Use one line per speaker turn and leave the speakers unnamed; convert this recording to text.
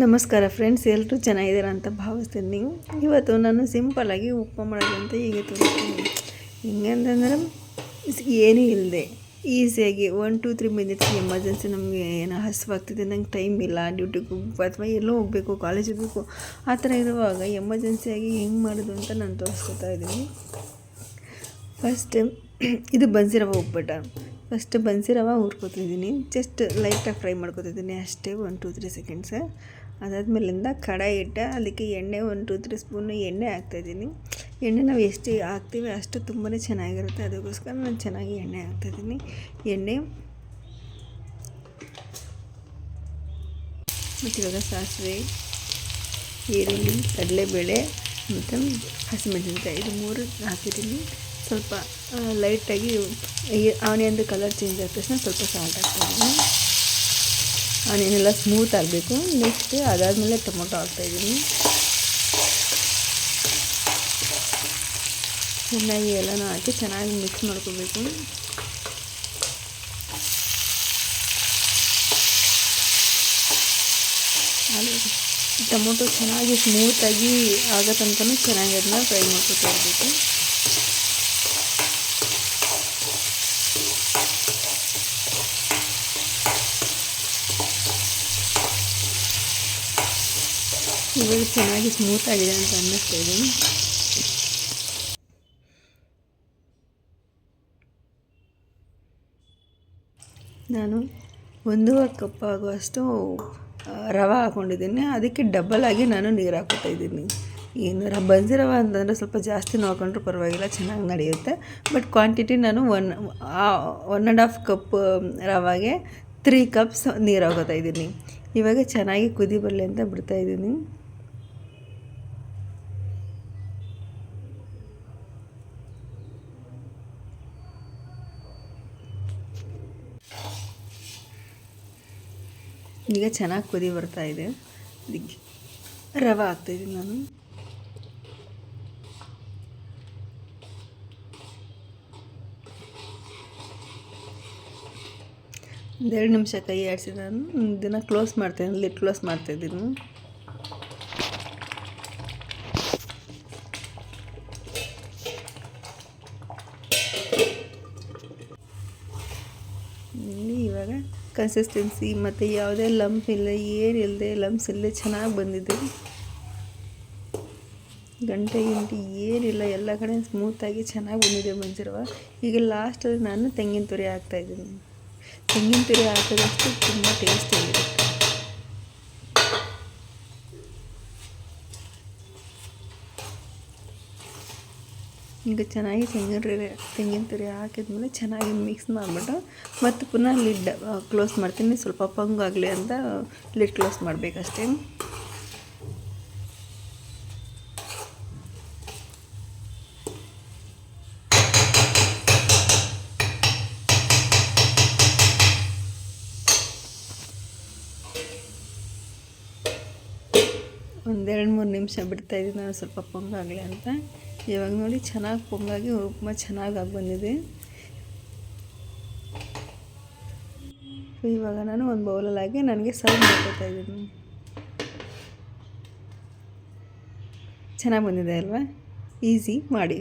ನಮಸ್ಕಾರ ಫ್ರೆಂಡ್ಸ್, ಎಲ್ಲರೂ ಚೆನ್ನಾಗಿದ್ದೀರಾ ಅಂತ ಭಾವಿಸ್ತೀನಿ. ಇವತ್ತು ನಾನು ಸಿಂಪಲ್ಲಾಗಿ ಉಪ್ಪು ಮಾಡೋದಂತ ಹೀಗೆ ತೋರಿಸ್ತೀನಿ. ಹಿಂಗೆ ಅಂತಂದರೆ ಏನೂ ಇಲ್ಲದೆ ಈಸಿಯಾಗಿ 1-2-3 ಮಿನಿಟ್ಸ್ ಎಮರ್ಜೆನ್ಸಿ ನಮಗೆ ಏನೋ ಹಸಿವಾಗ್ತಿದೆ, ನಂಗೆ ಟೈಮ್ ಇಲ್ಲ, ಡ್ಯೂಟಿಗೆ ಹೋಗ್ಬೇಕು ಅಥವಾ ಎಲ್ಲೋ ಹೋಗಬೇಕು, ಕಾಲೇಜಿಗೆ ಹೋಗಬೇಕು, ಆ ಥರ ಇರುವಾಗ ಎಮರ್ಜೆನ್ಸಿಯಾಗಿ ಹೆಂಗೆ ಮಾಡೋದು ಅಂತ ನಾನು ತೋರಿಸ್ಕೊತಾ ಇದ್ದೀನಿ. ಫಸ್ಟ್ ಇದು ಬನ್ಸಿ ರವೆ ಉಪ್ಪಿಟ್ಟ. ಫಸ್ಟ್ ಬನ್ಸಿ ರವೆ ಹುರ್ಕೊತಿದ್ದೀನಿ, ಜಸ್ಟ್ ಲೈಟಾಗಿ ಫ್ರೈ ಮಾಡ್ಕೊತಿದ್ದೀನಿ ಅಷ್ಟೇ, 1-2-3 ಸೆಕೆಂಡ್ಸ್. ಅದಾದಮೇಲಿಂದ ಕಡಾಯಿ ಇಟ್ಟೆ, ಅದಕ್ಕೆ ಎಣ್ಣೆ 1-2-3 ಸ್ಪೂನು ಎಣ್ಣೆ ಹಾಕ್ತಾಯಿದ್ದೀನಿ. ಎಣ್ಣೆ ನಾವು ಎಷ್ಟು ಹಾಕ್ತೀವಿ ಅಷ್ಟು ತುಂಬಾ ಚೆನ್ನಾಗಿರುತ್ತೆ, ಅದಕ್ಕೋಸ್ಕರ ನಾನು ಚೆನ್ನಾಗಿ ಎಣ್ಣೆ ಹಾಕ್ತಾಯಿದ್ದೀನಿ. ಎಣ್ಣೆ ಮತ್ತು ಇವಾಗ ಸಾಸಿವೆ, ಈರುಳ್ಳಿ, ಕಡಲೆಬೇಳೆ ಮತ್ತು ಹಸಿಮೆಣಸಿನ್ಕಾಯಿ ಇದು 3 ಹಾಕಿದ್ದೀನಿ. ಸ್ವಲ್ಪ ಲೈಟಾಗಿ ಆನಿಯನ್ದು ಕಲರ್ ಚೇಂಜ್ ಆದ ತಕ್ಷಣ ಸ್ವಲ್ಪ ಸಾಲ್ಟ್ ಹಾಕ್ತಾಯಿದ್ದೀನಿ. ಆನಿಯನೆಲ್ಲ ಸ್ಮೂತ್ ಆಗಬೇಕು. ನೆಕ್ಸ್ಟ್ ಅದಾದಮೇಲೆ ಟೊಮೊಟೊ ಹಾಕ್ತಾಯಿದ್ದೀನಿ. ಚೆನ್ನಾಗಿ ಎಲ್ಲನೂ ಹಾಕಿ ಚೆನ್ನಾಗಿ ಮಿಕ್ಸ್ ಮಾಡ್ಕೋಬೇಕು. ಟೊಮೊಟೊ ಚೆನ್ನಾಗಿ ಸ್ಮೂತಾಗಿ ಆಗೋ ತನಕ ಚೆನ್ನಾಗಿ ಅದನ್ನ ಫ್ರೈ ಮಾಡ್ಕೊತಾ ಇರಬೇಕು. ಇವಾಗ ಚೆನ್ನಾಗಿ ಸ್ಮೂತ್ ಆಗಿದೆ ಅಂತ ಅನ್ನಿಸ್ತಾ ಇದೆ. ನಾನು 1.5 ಕಪ್ ಆಗುವಷ್ಟು ರವೆ ಹಾಕ್ಕೊಂಡಿದ್ದೀನಿ, ಅದಕ್ಕೆ ಡಬಲ್ ಆಗಿ ನಾನು ನೀರು ಹಾಕ್ಕೊತಾಯಿದ್ದೀನಿ. ಏನು ಬನ್ಸಿ ರವೆ ಅಂತಂದರೆ ಸ್ವಲ್ಪ ಜಾಸ್ತಿನೂ ಹಾಕೊಂಡ್ರೂ ಪರವಾಗಿಲ್ಲ, ಚೆನ್ನಾಗಿ ನಡೆಯುತ್ತೆ. ಬಟ್ ಕ್ವಾಂಟಿಟಿ ನಾನು 1.5 ಕಪ್ ರವೆಗೆ 3 ಕಪ್ಸ್ ನೀರು ಹಾಕೋತಾಯಿದ್ದೀನಿ. ಇವಾಗ ಚೆನ್ನಾಗಿ ಕುದಿ ಬರಲಿ ಅಂತ ಬಿಡ್ತಾಯಿದ್ದೀನಿ. ಈಗ ಚೆನ್ನಾಗಿ ಕುದಿ ಬರ್ತಾಯಿದೆ, ಅದಕ್ಕೆ ರವೆ ಹಾಕ್ತಾಯಿದ್ದೀನಿ ನಾನು. ಒಂದೆರಡು ನಿಮಿಷ ಕೈ ಆಡಿಸಿ ನಾನು ಇದನ್ನು ಕ್ಲೋಸ್ ಮಾಡ್ತಾಯಿದ್ದೀನಿ, ಲಿಡ್ ಕ್ಲೋಸ್ ಮಾಡ್ತಾಯಿದ್ದೀನಿ. ಇವಾಗ ಕನ್ಸಿಸ್ಟೆನ್ಸಿ ಮತ್ತು ಯಾವುದೇ ಲಂಪ್ ಇಲ್ಲ, ಏನಿಲ್ಲದೆ ಲಂಪ್ಸ್ ಇಲ್ಲದೆ ಚೆನ್ನಾಗಿ ಬಂದಿದೆ. ಗಂಟೆ ಏನಿಲ್ಲ, ಎಲ್ಲ ಕಡೆ ಸ್ಮೂತಾಗಿ ಚೆನ್ನಾಗಿ ಬಂದಿದೆ ಬನ್ಸಿ ರವೆ. ಈಗ ಲಾಸ್ಟಲ್ಲಿ ನಾನು ತೆಂಗಿನ ತುರಿ ಹಾಕ್ತಾಯಿದ್ದೀನಿ. ತೆಂಗಿನ ತುರಿ ಹಾಕಿದಷ್ಟು ತುಂಬ ಟೇಸ್ಟಿಯಾಗಿರುತ್ತೆ. ಈಗ ಚೆನ್ನಾಗಿ ತೆಂಗಿನ ತುರಿ ಹಾಕಿದ್ಮೇಲೆ ಚೆನ್ನಾಗಿ ಮಿಕ್ಸ್ ಮಾಡಿಬಿಟ್ಟು ಮತ್ತು ಪುನಃ ಲಿಡ್ ಕ್ಲೋಸ್ ಮಾಡ್ತೀನಿ. ಸ್ವಲ್ಪ ಪಂಗಾಗಲಿ ಅಂತ ಲಿಡ್ ಕ್ಲೋಸ್ ಮಾಡಬೇಕಷ್ಟೇ. ಒಂದು 2-3 ನಿಮಿಷ ಬಿಡ್ತಾಯಿದ್ದೀನಿ ನಾನು, ಸ್ವಲ್ಪ ಪೊಂಗಾಗಲಿ ಅಂತ. ಇವಾಗ ನೋಡಿ ಚೆನ್ನಾಗಿ ಪೊಂಗಾಗಿ ಉಪ್ಪು ಚೆನ್ನಾಗಿ ಬಂದಿದೆ. ಇವಾಗ ನಾನು ಒಂದು ಬೌಲಲ್ಲಿ ಹಾಕಿ ನನಗೆ ಸರ್ವ್ ಮಾಡ್ಕೊತಾ ಇದ್ದೀನಿ. ಚೆನ್ನಾಗಿ ಬಂದಿದೆ ಅಲ್ವಾ? ಈಸಿ ಮಾಡಿ.